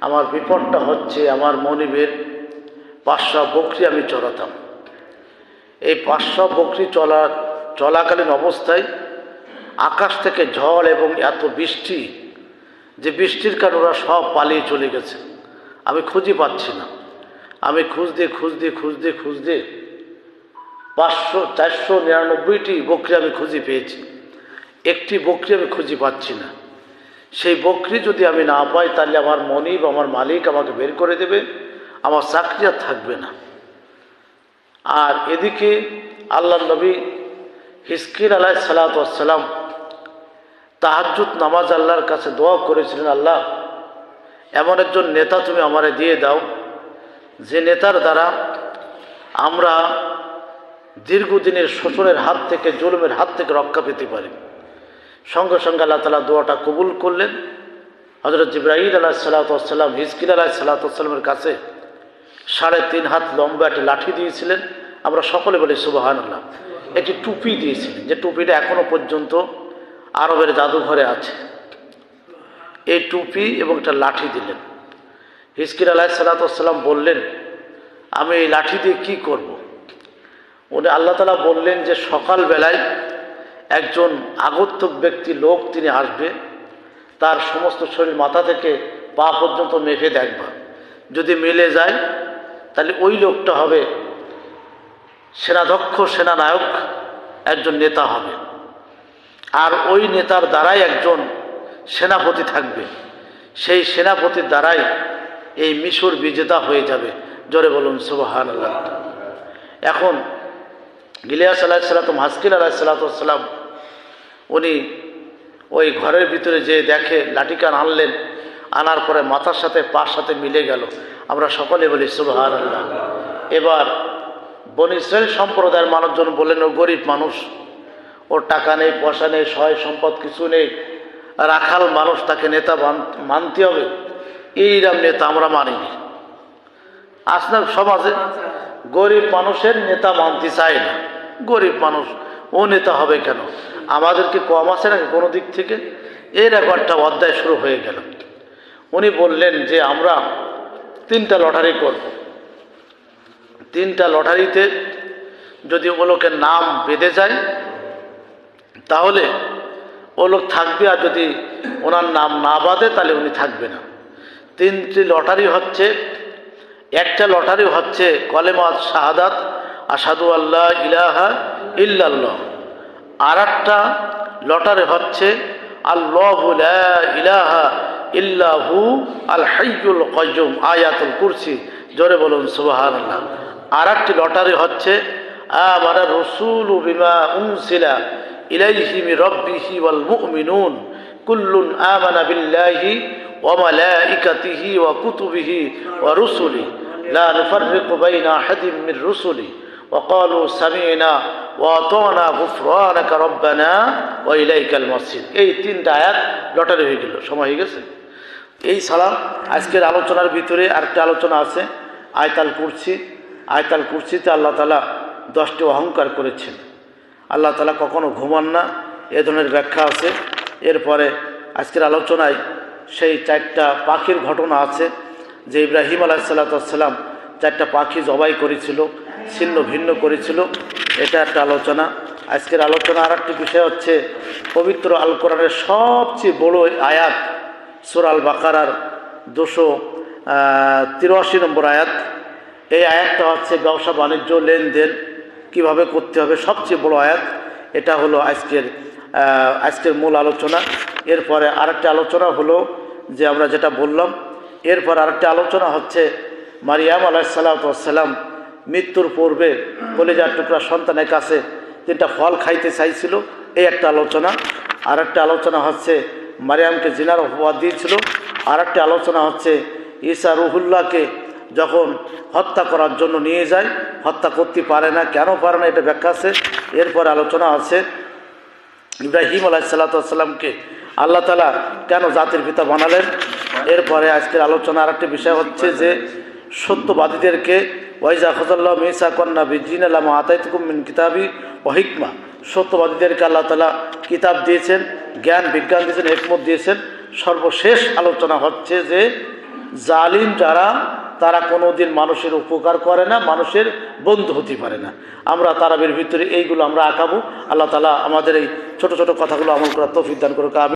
আমার বিপদটা হচ্ছে আমার মনিবের 500 বকরি আমি চড়াতাম। এই 500 বকরি চলাকালীন অবস্থায় আকাশ থেকে ঝড় এবং এত বৃষ্টি, যে বৃষ্টির কারণে ওরা সব পালিয়ে চলে গেছে। আমি খুঁজে পাচ্ছি না। আমি খুঁজতে 499টি বকরি আমি খুঁজে পেয়েছি, একটি বকরি আমি খুঁজে পাচ্ছি না। সেই বকরি যদি আমি না পাই তাহলে আমার মনিব, আমার মালিক আমাকে বের করে দেবে, আমার চাকরি আর থাকবে না। আর এদিকে আল্লাহর নবী হিজকিল আলাইহিস সালাতু ওয়াস সালাম তাহাজ্জুদ নামাজ আল্লাহর কাছে দোয়া করেছিলেন, আল্লাহ এমন একজন নেতা তুমি আমারে দিয়ে দাও যে নেতার দ্বারা আমরা দীর্ঘদিনের শোষণের হাত থেকে, জুলুমের হাত থেকে রক্ষা পেতে পারি। সঙ্গে সঙ্গে আল্লাহ তাআলা দোয়াটা কবুল করলেন। হযরত জিবরাইল আলাইহিস সালাতু ওয়াস সালাম হিজকিল আলাইহিস সালাতু ওয়াস সালামের কাছে 3.5 হাত লম্বা একটা লাঠি দিয়েছিলেন। আমরা সকলে বলি সুবহানাল্লাহ। একটি টুপি দিয়েছিলেন, যে টুপিটা এখনো পর্যন্ত আরবের জাদুঘরে আছে। এই টুপি এবং একটা লাঠি দিলেন। হিজকিল আলাইহিস সালাতু ওয়াস সালাম বললেন, আমি এই লাঠি দিয়ে কী করব? উনি আল্লাহ তাআলা বললেন যে সকালবেলায় একজন আগন্তুক ব্যক্তি, লোক তিনি আসবে, তার সমস্ত শরীর মাথা থেকে পা পর্যন্ত মেপে দেখবা, যদি মিলে যায় তাহলে ওই লোকটা হবে সেনাধ্যক্ষ, সেনানায়ক, একজন নেতা হবে। আর ওই নেতার দ্বারাই একজন সেনাপতি থাকবে, সেই সেনাপতির দ্বারাই এই মিশর বিজেতা হয়ে যাবে। জোরে বলুন সুবহানাল্লাহ। এখন ইলিয়াস আলাইহিস সালাম, হিজকিল আলাইহিস সালাম উনি ওই ঘরের ভিতরে যে দেখে লাঠিকান আনলেন, আনার পরে মাথার সাথে পার সাথে মিলে গেল। আমরা সকলে বলি সুবহানাল্লাহ। এবার বনী ইসরাইল সম্প্রদায়ের মানুষজন বললেন, ও গরিব মানুষ, ওর টাকা নেই, পয়সা নেই, সহায় সম্পদ কিছু নেই, রাখাল মানুষ, তাকে নেতা মানতে হবে। এইরকম নেতা আমরা মানিনি। আসলে সমাজে গরিব মানুষের নেতা মানতে চায় না। গরিব মানুষ, ও নেতা হবে কেন? আমাদেরকে কম আছে নাকি কোনো দিক থেকে? এরকম একটা অধ্যায় শুরু হয়ে গেল। উনি বললেন যে আমরা 3টা লটারি করব। 3টা লটারিতে যদি ও লোকের নাম বেঁধে যায় তাহলে ও লোক থাকবে, আর যদি ওনার নাম না বাঁধে তাহলে উনি থাকবে না। 3টি লটারি হচ্ছে, একটা লটারি হচ্ছে কলেমা শাহাদাত, আশহাদু আল্লা ইলাহা ইল্লাল্লাহ। আর একটা লটারি হচ্ছে আল্লাহু লা ইলাহা ইল্লাহু আল হাইয়ুল কাইয়ুম, আয়াতুল কুরসি। জোরে বলুন সুবহানাল্লাহ। আর একটি লটারি হচ্ছে আমানা রাসূলু বিমা উনসিলা ইলাইহি মির রাব্বিহি ওয়াল মুমিনুন কুল্লুন আমানা বিল্লাহি ওয়া মালাইকাতিহি ওয়া কুতুবিহি ওয়া রুসুলিহি লা নুফাররিকু বাইনা আহাদিম মির রুসুলি ওয়া ক্বালু সামি'না ওয়া আতা'না গুফরানাকা রাব্বানা ওয়া ইলাইকাল মাসির। এই 3টা আয়াত লটারি হয়ে গেল। সময় হয়ে গেছে। এই ছাড়া আজকের আলোচনার ভিতরে আরেকটা আলোচনা আছে, আয়াতুল কুরসি। আয়াতুল কুরসিতে আল্লাহ তাআলা 10টি অহংকার করেছেন। আল্লাহ তাআলা কখনো ঘুমান না, এ ধরনের ব্যাখ্যা আছে। এরপরে আজকের আলোচনায় সেই 4টা পাখির ঘটনা আছে, যে ইব্রাহিম আলাইহিস সালাম 4টা পাখি জবাই করেছিল, ছিন্ন ভিন্ন করেছিল। এটা একটা আলোচনা। আজকের আলোচনা আর একটি বিষয় হচ্ছে পবিত্র আল কোরআনের সবচেয়ে বড় আয়াত সূরা আল বাকারার 283 নম্বর আয়াত। এই আয়াতটা হচ্ছে ব্যবসা বাণিজ্য, লেনদেন কিভাবে করতে হবে, সবচেয়ে বড় আয়াত। এটা হলো আজকের মূল আলোচনা। এরপরে আরেকটা আলোচনা হলো যে আমরা যেটা বললাম, এরপর আরেকটা আলোচনা হচ্ছে মারিয়াম আলাইহিস সালাম মৃত্যুর পূর্বে কলিজার টুকরা সন্তানের কাছে 3টা ফল খাইতে চাইছিল, এই একটা আলোচনা। আর একটা আলোচনা হচ্ছে মারিয়ামকে জিনার অপবাদ দিয়েছিল। আর একটা আলোচনা হচ্ছে ঈসা রুহুল্লাহকে যখন হত্যা করার জন্য নিয়ে যায়, হত্যা করতে পারে না, কেন পারে না, এটা ব্যাখ্যা আছে। এরপর আলোচনা আছে ইব্রাহিম আলাইহিস সালামকে আল্লাহ তাআলা কেন জাতির পিতা বানালেন। এরপরে আজকের আলোচনা আর একটা বিষয় হচ্ছে যে সত্যবাদীদেরকে ওয়াইজা খাযাল্লাহু মিসাকান নাবিয়্যিনা লামা আতাইতুকুম মিন কিতাবি ওয়া হিকমা, সত্যবাদীদেরকে আল্লাহ তাআলা কিতাব দিয়েছেন, জ্ঞান বিজ্ঞান দিয়েছেন, হিকমত দিয়েছেন। সর্বশেষ আলোচনা হচ্ছে যে জালিম যারা তারা কোনোদিন মানুষের উপকার করে না, মানুষের বন্ধু হতে পারে না। আমরা তারাবির ভিতরে এইগুলো আমরা আঁকাবো। আল্লাহ তাআলা আমাদের এই ছোট ছোট কথাগুলো আমল করার তৌফিক দান করুক।